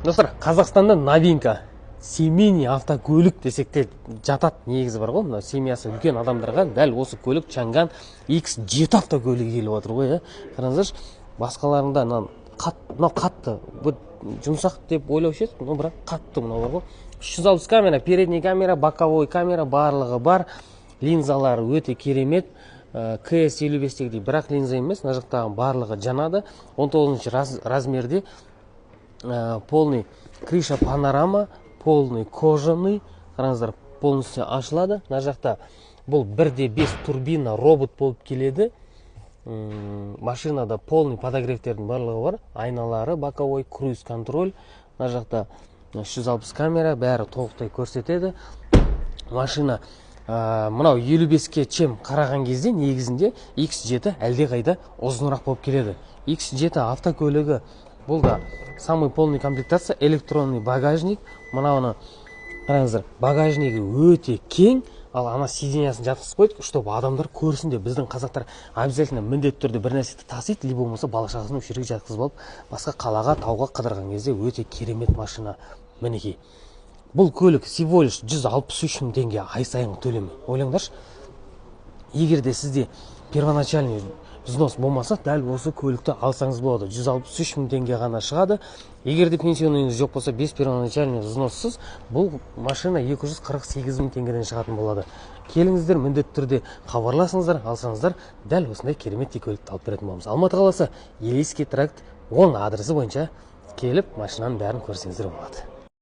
Достар, Қазақстанда новинка семейный автокөлік десек те жатат негізі бар ғой. Мына семьясы үлкен адамдарға дәл осы көлік Чанган X7 автокөлігі келіп отыр ғой. Қараңыздаршы, басқаларында мынау қатты, жұмсақ деп ойлаушы едік, но бірақ қатты мынау бар ғой. 360 камера, передний камера, боковой камера барлығы бар. Линзалары өте керемет. КС55-тегідей бірақ линза емес, мына жақтағы барлығы жанады. 19 размерде. Полный крыша панорама, полный кожаный, қараңыздар, полностью ашылады. Мына жақта бұл 1/5 турбина робот болып келеді. Машинада полный подогревтердің барлығы бар. Айналары, боковой, круиз контроль. Мына жақта 360 камера, бәрі толықтай көрсетеді. Машина мынау 55-ке чем қараған кезде негізінде X7 әлде қайда ұзынырақ болып келеді. X7 автокөлігі бұл да самый полный комплектация, электронный багажник. Мынауны қараңыздар, багажнигі өте кең, ал ана сидениясын жатқызып қойдық, чтобы адамдар көрсін деп. Біздің қазақтар обязательно міндетті түрде бір нәрсені тасиды, либо болмаса бала шағасын осы жерге жатқызып алып, басқа қалаға, тауға қыдырған кезде өте керемет машина. Мінекей. Бұл көлік всего лишь 163 мың теңге ай сайын төлем. Ойлаңдаршы, егер де сізде первоначальный взнос болмаса, дәл осы көлікті алсаңыз болады. 163 мың теңге ғана шығады. Егер де пенсионеріңіз жоқ болса, без первоначальный взноссыз бұл машина 248 мың теңгеден шығатын болады. Келіңіздер, міндетті түрде хабарласыңыздар, алсаңыздар, дәл осындай керемет көлікті алып беретін боламыз. Алматы қаласы, Елейский тракт 10 адресі бойынша келіп, машинаның бәрін көрсеңіздер болады.